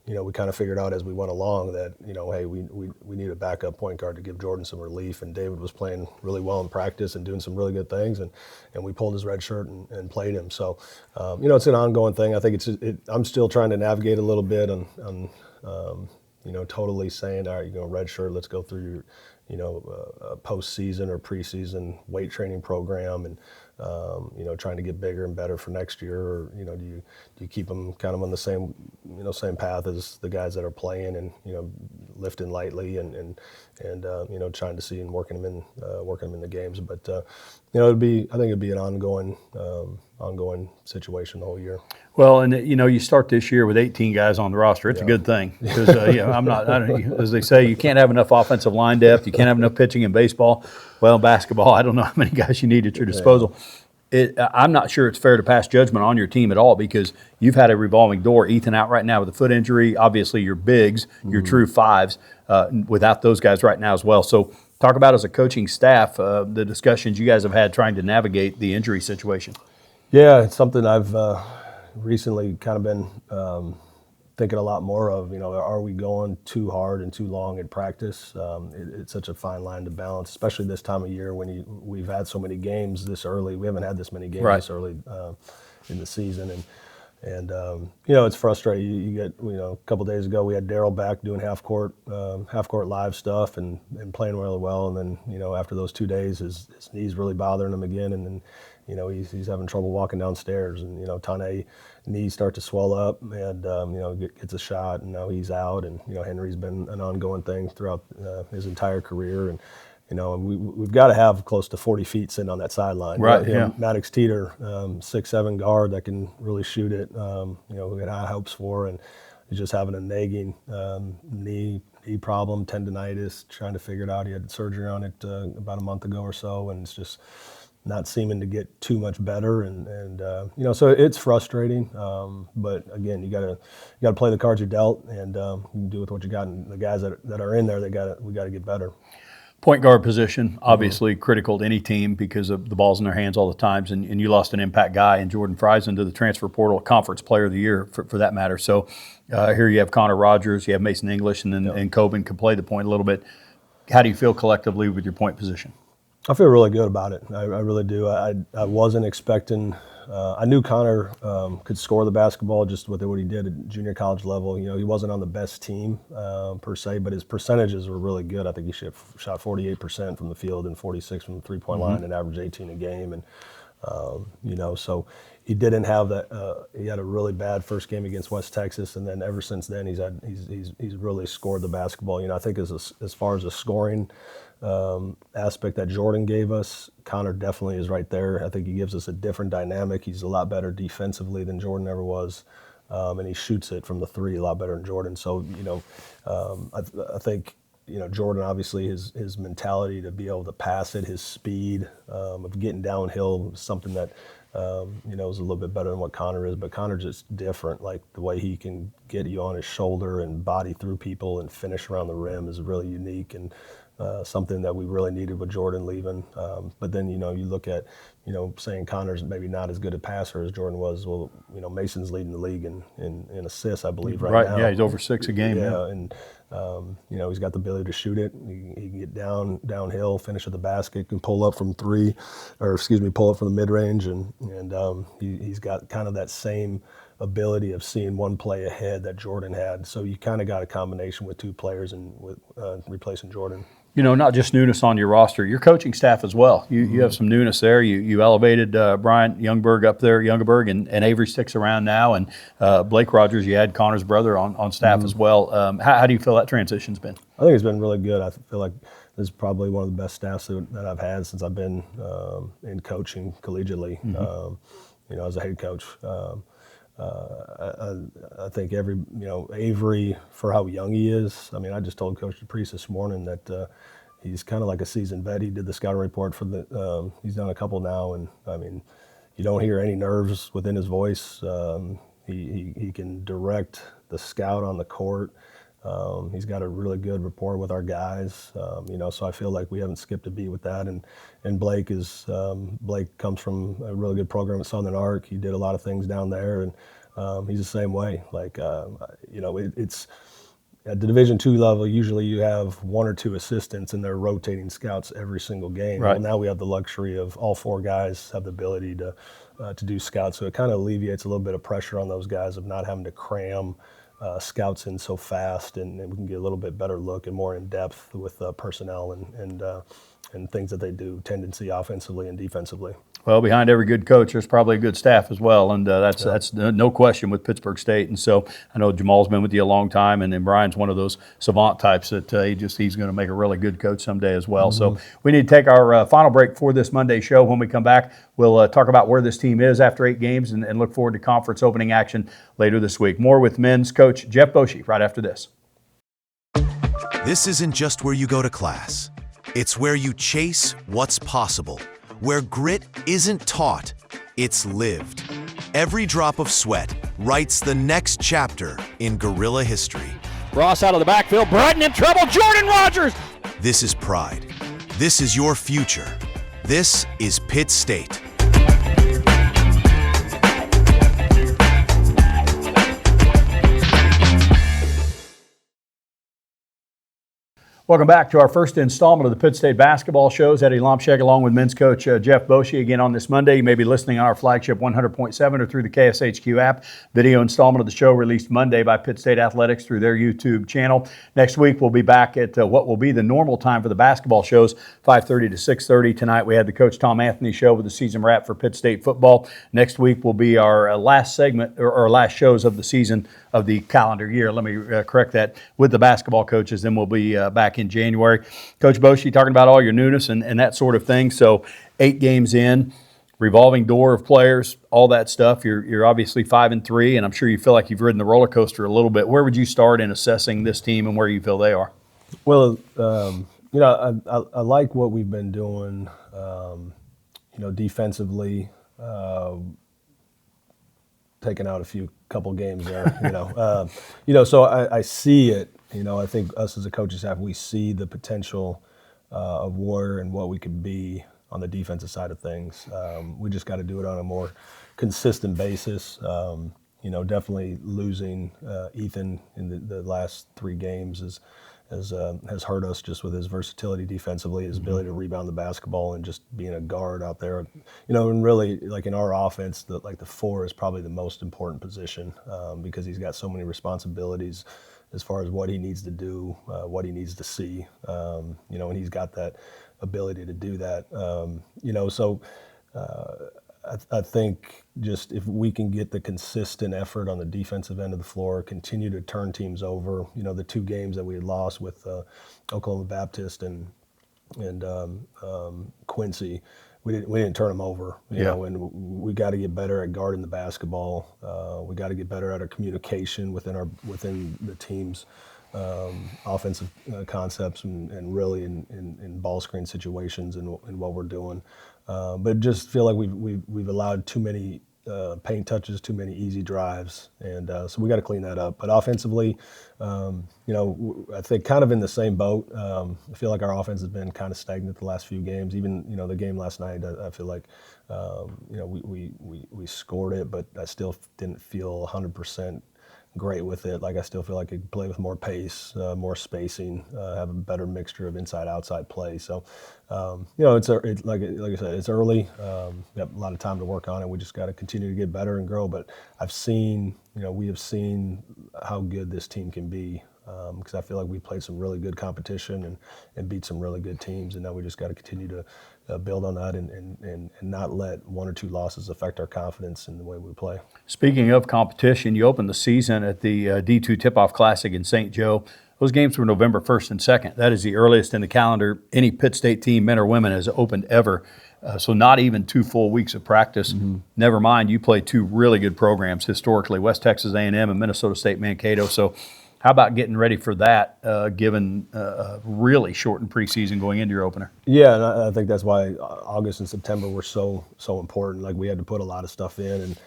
Speaker 8: we kind of figured out as we went along that hey, we need a backup point guard to give Jordan some relief. And David was playing really well in practice and doing some really good things, and we pulled his red shirt and played him. So it's an ongoing thing. I think I'm still trying to navigate a little bit on totally saying, all right, red shirt, let's go through your postseason or preseason weight training program, and trying to get bigger and better for next year, or do you keep them kind of on the same path as the guys that are playing, and lifting lightly and trying to see and working them in the games. But I think it'd be an ongoing situation the whole year.
Speaker 2: Well, and you start this year with 18 guys on the roster. It's a good thing because as they say, you can't have enough offensive line depth. You can't have enough pitching in baseball. Well, in basketball, I don't know how many guys you need at your disposal. I'm not sure it's fair to pass judgment on your team at all because you've had a revolving door. Ethan out right now with a foot injury. Obviously, your bigs, your true fives, without those guys right now as well. So talk about as a coaching staff the discussions you guys have had trying to navigate the injury situation.
Speaker 8: Yeah, it's something I've recently kind of been thinking a lot more of, are we going too hard and too long in practice? It's such a fine line to balance, especially this time of year when we've had so many games this early. We haven't had this many games this early in the season, and it's frustrating. You get, a couple days ago we had Daryl back doing half court live stuff and playing really well, and then after those 2 days his knees really bothering him again, and then he's having trouble walking downstairs, and Tane knees start to swell up, and gets a shot, and now he's out, and Henry's been an ongoing thing throughout his entire career, and we've got to have close to 40 feet sitting on that sideline.
Speaker 2: Right. Yeah.
Speaker 8: Maddox Teeter, 6'7" guard that can really shoot it. We had high hopes for, and he's just having a nagging knee problem, tendonitis, trying to figure it out. He had surgery on it about a month ago or so, and it's just not seeming to get too much better, and so it's frustrating. But again, you gotta play the cards you're dealt, and you can do with what you got. And the guys that are in there, we got to get better.
Speaker 2: Point guard position, obviously critical to any team because of the ball's in their hands all the times, and you lost an impact guy in Jordan Friesen to the transfer portal, conference player of the year for that matter. So here you have Connor Rogers, you have Mason English, and then and Coben can play the point a little bit. How do you feel collectively with your point position?
Speaker 8: I feel really good about it. I really do. I wasn't expecting. I knew Connor could score the basketball just with what he did at junior college level. He wasn't on the best team per se, but his percentages were really good. I think he shot 48% from the field and 46% from the three-point line, and averaged 18 a game. And so he didn't have that. He had a really bad first game against West Texas, and then ever since then he's really scored the basketball. I think as far as the scoring aspect that Jordan gave us, Connor definitely is right there. I think he gives us a different dynamic. He's a lot better defensively than Jordan ever was, and he shoots it from the three a lot better than Jordan. So I think Jordan, obviously his mentality to be able to pass it, his speed of getting downhill, something that is a little bit better than what Connor is. But Connor's just different. Like the way he can get you on his shoulder and body through people and finish around the rim is really unique, and something that we really needed with Jordan leaving. But then, you look at, saying Connor's maybe not as good a passer as Jordan was. Well, Mason's leading the league in assists, I believe, right now.
Speaker 2: Yeah, he's over 6 a game.
Speaker 8: Yeah, and he's got the ability to shoot it. He can get downhill, finish at the basket, can pull up from pull up from the mid-range, and he's got kind of that same ability of seeing one play ahead that Jordan had. So you kind of got a combination with two players and with replacing Jordan.
Speaker 2: Not just newness on your roster, your coaching staff as well. You have some newness there. You elevated Bryant Youngberg up there, and Avery sticks around now, and Blake Rogers, you had Connor's brother on staff as well. How do you feel that transition's been?
Speaker 8: I think it's been really good. I feel like this is probably one of the best staffs that I've had since I've been in coaching collegiately, as a head coach. I think Avery, for how young he is. I mean, I just told Coach DePriest this morning that he's kind of like a seasoned vet. He did the scouting report for he's done a couple now, and I mean, you don't hear any nerves within his voice. He can direct the scout on the court. He's got a really good rapport with our guys, so I feel like we haven't skipped a beat with that. And Blake comes from a really good program at Southern Arc. He did a lot of things down there, and he's the same way. Like, it's at the Division II level, usually you have one or two assistants and they're rotating scouts every single game.
Speaker 2: Right.
Speaker 8: Well, now we have the luxury of all four guys have the ability to do scouts, so it kind of alleviates a little bit of pressure on those guys of not having to cram scouts in so fast, and we can get a little bit better look and more in depth with personnel and things that they do, tendency offensively and defensively.
Speaker 2: Well, behind every good coach, there's probably a good staff as well, and that's no question with Pittsburgh State. And so I know Jamal's been with you a long time, and then Brian's one of those savant types that he's going to make a really good coach someday as well. So we need to take our final break for this Monday show. When we come back, we'll talk about where this team is after 8 games and look forward to conference opening action later this week. More with men's coach Jeff Boschee right after this.
Speaker 9: This isn't just where you go to class. It's where you chase what's possible. Where grit isn't taught, it's lived. Every drop of sweat writes the next chapter in guerrilla history.
Speaker 10: Ross out of the backfield, Bratton in trouble, Jordan Rogers!
Speaker 9: This is pride. This is your future. This is Pitt State.
Speaker 2: Welcome back to our first installment of the Pitt State basketball shows. Eddie Lomshek along with men's coach Jeff Boschee again on this Monday. You may be listening on our flagship 100.7 or through the KSHQ app. Video installment of the show released Monday by Pitt State Athletics through their YouTube channel. Next week we'll be back at what will be the normal time for the basketball shows, 5:30 to 6:30. Tonight we had the Coach Tom Anthony show with the season wrap for Pitt State football. Next week will be our last segment or last shows of the season of the calendar year. Let me correct that, with the basketball coaches. Then we'll be back in January. Coach Boschee, talking about all your newness and that sort of thing. So 8 games in, revolving door of players, all that stuff. You're obviously 5-3, and I'm sure you feel like you've ridden the roller coaster a little bit. Where would you start in assessing this team and where you feel they are?
Speaker 8: Well, I like what we've been doing, defensively, taking out a couple games there, so I see it. I think us as a coaching staff, we see the potential of where and what we could be on the defensive side of things. We just got to do it on a more consistent basis. Definitely losing Ethan in the last 3 games has hurt us just with his versatility defensively, his ability to rebound the basketball and just being a guard out there. And really, like in our offense, the 4 is probably the most important position because he's got so many responsibilities as far as what he needs to do, what he needs to see, and he's got that ability to do that. I think just if we can get the consistent effort on the defensive end of the floor, continue to turn teams over, the 2 games that we had lost with Oklahoma Baptist and Quincy, we didn't turn them over, and we got to get better at guarding the basketball. We got to get better at our communication within the team's offensive concepts and really in ball screen situations and what we're doing. But just feel like we've allowed too many paint touches, too many easy drives, and so we got to clean that up. But offensively, I think kind of in the same boat. I feel like our offense has been kind of stagnant the last few games. Even the game last night, I feel like we scored it, but I still didn't feel 100% great with it. Like I still feel like I could play with more pace, more spacing, have a better mixture of inside-outside play. So, it's like I said, it's early. We have a lot of time to work on it. We just got to continue to get better and grow. But we have seen how good this team can be because I feel like we played some really good competition and beat some really good teams. And now we just got to continue to build on that and not let 1 or 2 losses affect our confidence in the way we play.
Speaker 2: Speaking of competition, you opened the season at the D2 Tip-Off Classic in St. Joe. Those games were November 1st and 2nd. That is the earliest in the calendar any Pitt State team, men or women, has opened ever. So not even 2 full weeks of practice. Mm-hmm. Never mind, you played 2 really good programs historically, West Texas A&M and Minnesota State Mankato. So how about getting ready for that, given a really shortened preseason going into your opener?
Speaker 8: Yeah, and I think that's why August and September were so important. Like we had to put a lot of stuff in, and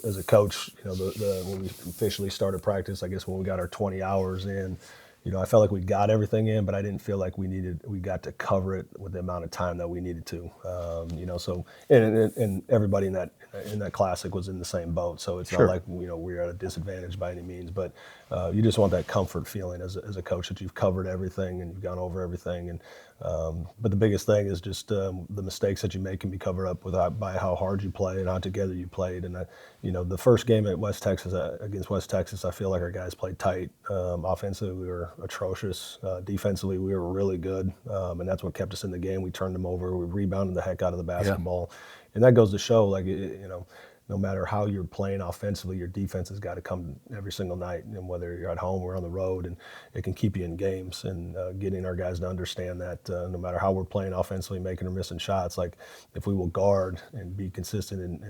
Speaker 8: as a coach, when we officially started practice, I guess when we got our 20 hours in, I felt like we got everything in, but I didn't feel like we got to cover it with the amount of time that we needed to. So and everybody in that classic was in the same boat. So it's not like we're at a disadvantage by any means, but you just want that comfort feeling as a coach that you've covered everything and you've gone over everything. And but the biggest thing is just the mistakes that you make can be covered up by how hard you play and how together you played. And the first game at against West Texas, I feel like our guys played tight. Offensively, we were atrocious. Defensively, we were really good, and that's what kept us in the game. We turned them over. We rebounded the heck out of the basketball, and that goes to show, like no matter how you're playing offensively, your defense has got to come every single night, and whether you're at home or on the road, and it can keep you in games. And getting our guys to understand that no matter how we're playing offensively, making or missing shots, like if we will guard and be consistent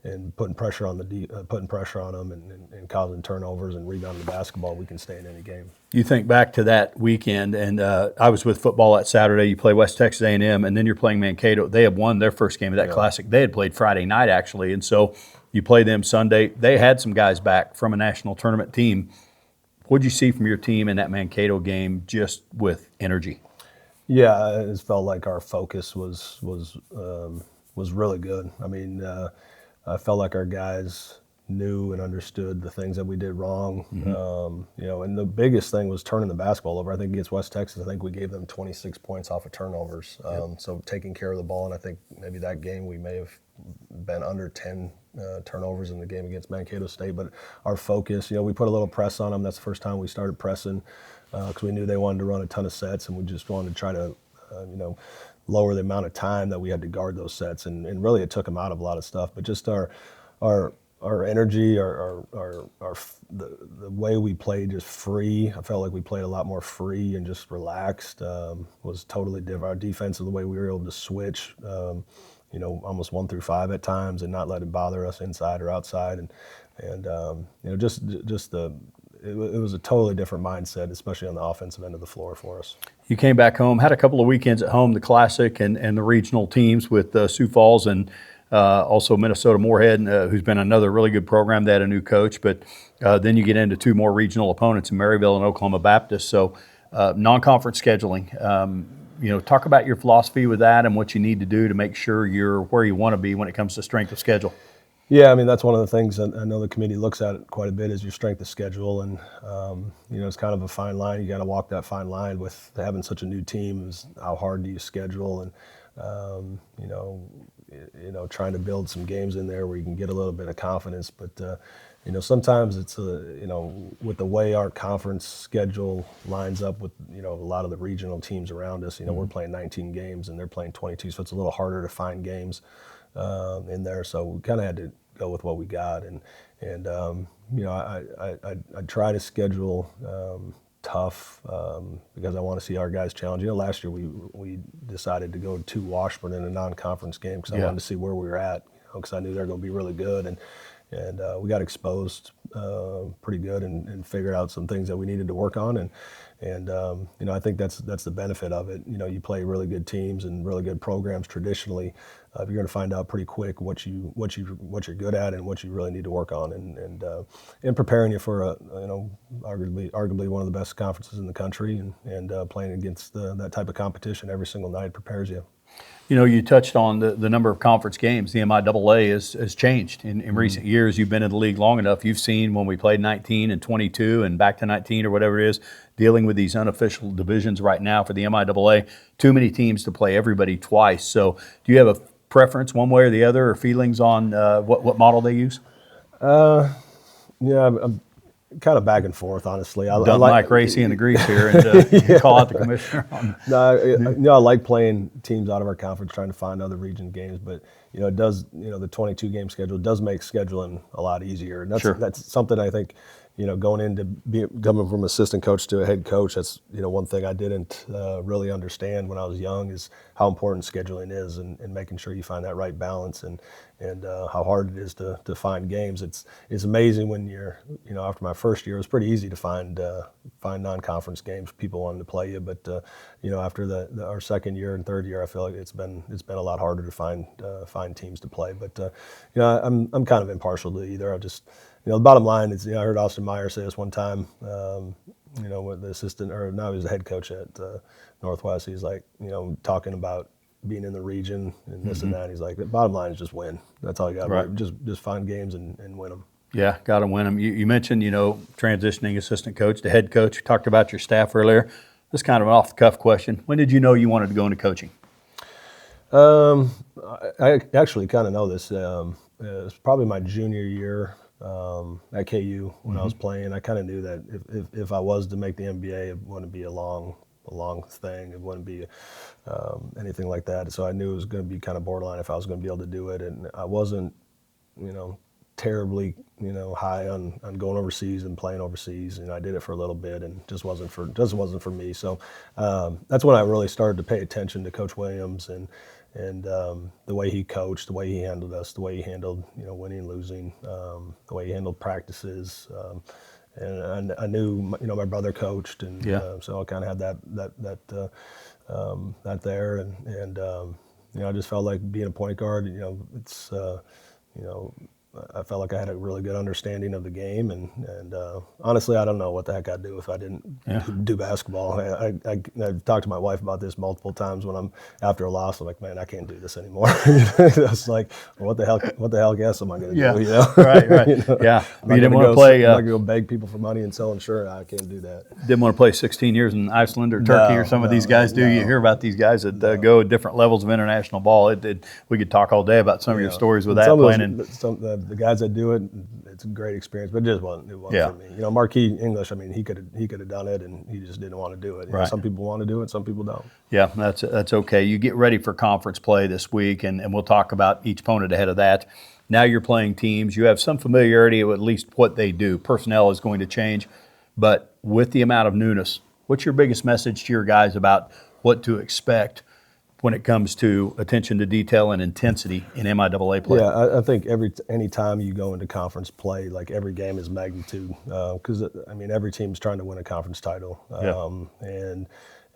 Speaker 8: and putting pressure on them and causing turnovers and rebounding the basketball, we can stay in any game.
Speaker 2: You think back to that weekend, and I was with football that Saturday. You play West Texas A&M, and then you're playing Mankato. They had won their first game of that classic. They had played Friday night, actually, and so you play them Sunday. They had some guys back from a national tournament team. What did you see from your team in that Mankato game, just with energy?
Speaker 8: Yeah, it felt like our focus was really good. I mean, I felt like our guys knew and understood the things that we did wrong. And the biggest thing was turning the basketball over. I think against West Texas, I think we gave them 26 points off of turnovers. So taking care of the ball, and I think maybe that game we may have been under 10 turnovers in the game against Mankato State. But our focus, we put a little press on them. That's the first time we started pressing because we knew they wanted to run a ton of sets, and we just wanted to try to, lower the amount of time that we had to guard those sets. And really it took them out of a lot of stuff. But just our energy, the way we played, just free. I felt like we played a lot more free and just relaxed. Was totally different. Our defense, the way we were able to switch, almost 1 through 5 at times, and not let it bother us inside or outside. It was a totally different mindset, especially on the offensive end of the floor for us.
Speaker 2: You came back home, had a couple of weekends at home, the Classic and the regional teams with Sioux Falls and also Minnesota Moorhead, who's been another really good program. They had a new coach, but then you get into 2 more regional opponents in Maryville and Oklahoma Baptist. So non-conference scheduling. Talk about your philosophy with that and what you need to do to make sure you're where you want to be when it comes to strength of schedule.
Speaker 8: Yeah, that's one of the things I know the committee looks at quite a bit is your strength of schedule, and it's kind of a fine line. You got to walk that fine line with having such a new team. Is how hard do you schedule, and trying to build some games in there where you can get a little bit of confidence. But sometimes it's with the way our conference schedule lines up with a lot of the regional teams around us. We're playing 19 games and they're playing 22, so it's a little harder to find games in there. So we kind of had to go with what we got, and I try to schedule tough because I want to see our guys challenge. Last year we decided to go to Washburn in a non-conference game because I wanted to see where we were at, because I knew they were going to be really good, and we got exposed pretty good and figured out some things that we needed to work on, and I think that's the benefit of it. You play really good teams and really good programs traditionally. You're going to find out pretty quick what you're good at and what you really need to work on, and preparing you for arguably one of the best conferences in the country, and playing against that type of competition every single night prepares you.
Speaker 2: You touched on the number of conference games. The MIAA has changed in recent years. You've been in the league long enough. You've seen when we played 19 and 22 and back to 19 or whatever it is, dealing with these unofficial divisions right now for the MIAA. Too many teams to play everybody twice. So do you have a preference one way or the other, or feelings on what model they use?
Speaker 8: I'm kind of back and forth, honestly. I
Speaker 2: like Racy in the grease here and call out the commissioner.
Speaker 8: I like playing teams out of our conference, trying to find other region games, but it does. The 22 game schedule does make scheduling a lot easier, and that's something I think. Going into coming from assistant coach to a head coach, that's one thing I didn't really understand when I was young is how important scheduling is, and making sure you find that right balance, and how hard it is to find games. It's amazing when you're after my first year, it was pretty easy to find non-conference games. People wanted to play you, but after our second year and third year, I feel like it's been a lot harder to find teams to play. But I'm kind of impartial to either. The bottom line is, I heard Austin Meyer say this one time, with the assistant, or now he was the head coach at Northwest. He's like, talking about being in the region and this and that. He's like, the bottom line is just win. That's all you got to do. Just find games and win them.
Speaker 2: Yeah, got to win them. You mentioned, transitioning assistant coach to head coach. You talked about your staff earlier. This is kind of an off-the-cuff question. When did you know you wanted to go into coaching?
Speaker 8: I actually kind of know this. It was probably my junior year. At KU when I was playing, I kind of knew that if I was to make the NBA, it wouldn't be a long thing. It wouldn't be anything like that. So I knew it was going to be kind of borderline if I was going to be able to do it. And I wasn't, terribly, high on going overseas and playing overseas. I did it for a little bit and just wasn't for me. So that's when I really started to pay attention to Coach Williams and the way he coached, the way he handled us, the way he handled winning and losing, the way he handled practices, and I knew my brother coached, and so I kind of had that there, and I just felt like being a point guard, it's I felt like I had a really good understanding of the game, and honestly, I don't know what the heck I'd do if I didn't do basketball. I've talked to my wife about this multiple times when I'm after a loss. I'm like, man, I can't do this anymore. It's like, well, what the hell else am I going to do? You know?
Speaker 2: Right.
Speaker 8: You know?
Speaker 2: Yeah,
Speaker 8: I'm
Speaker 2: you
Speaker 8: not
Speaker 2: didn't
Speaker 8: gonna
Speaker 2: want to play.
Speaker 8: I'm not going to go beg people for money and sell insurance. I can't do that.
Speaker 2: Didn't want to play 16 years in Iceland or Turkey or some of these guys do. You hear about these guys that go at different levels of international ball. We could talk all day about some of your stories with that playing.
Speaker 8: The guys that do it, it's a great experience, but it just wasn't for me. You know, Marquis English, I mean, he could have done it, and he just didn't want to do it. You know, some people want to do it, some people don't.
Speaker 2: Yeah, that's okay. You get ready for conference play this week, and we'll talk about each opponent ahead of that. Now you're playing teams. You have some familiarity with at least what they do. Personnel is going to change, but with the amount of newness, what's your biggest message to your guys about what to expect when it comes to attention to detail and intensity in MIAA play?
Speaker 8: Yeah, I think any time you go into conference play, like every game is magnitude, because I mean every team's trying to win a conference title, and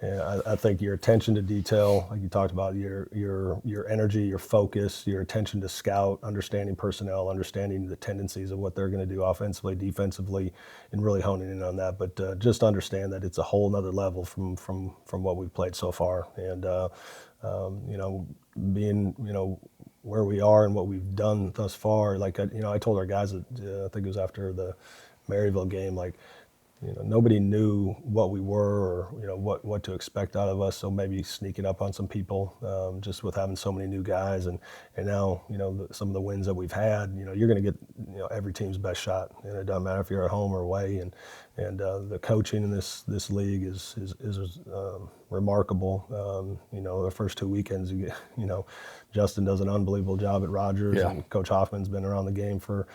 Speaker 8: I think your attention to detail, like you talked about, your energy, your focus, your attention to scout, understanding personnel, understanding the tendencies of what they're going to do offensively, defensively, and really honing in on that. But just understand that it's a whole nother level from what we've played so far, and you know, being, you know, where we are and what we've done thus far, like, you know, I told our guys that I think it was after the Maryville game, like, you know, nobody knew what we were or, you know, what to expect out of us. So maybe sneaking up on some people, just with having so many new guys, and now, you know, some of the wins that we've had, you know, you're going to get, you know, every team's best shot, and it doesn't matter if you're at home or away. And the coaching in this league is remarkable. You know, the first 2 weekends, you know, Justin does an unbelievable job at Rogers, and Coach Hoffman's been around the game for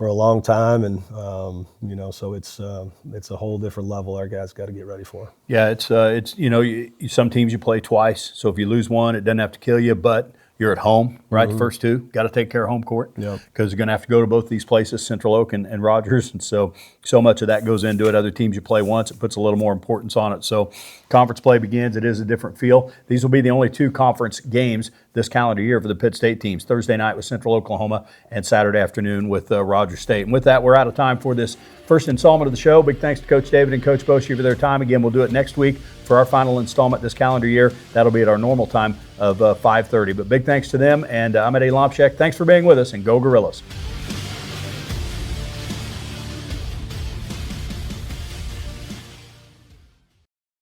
Speaker 8: a long time, and you know, so it's a whole different level our guys got to get ready for.
Speaker 2: Yeah, it's you know, some teams you play twice, so if you lose one, it doesn't have to kill you, but you're at home, right? The first two, got to take care of home court, because you're going to have to go to both these places, Central Oak and Rogers, and so much of that goes into it. Other teams you play once, it puts a little more importance on it. So conference play begins. It is a different feel. These will be the only two conference games this calendar year for the Pitt State teams. Thursday night with Central Oklahoma, and Saturday afternoon with Rogers State. And with that, we're out of time for this first installment of the show. Big thanks to Coach David and Coach Boschee for their time. Again, we'll do it next week for our final installment this calendar year. That'll be at our normal time of 5:30. But big thanks to them, and I'm Eddie Lomshek. Thanks for being with us, and go Gorillas.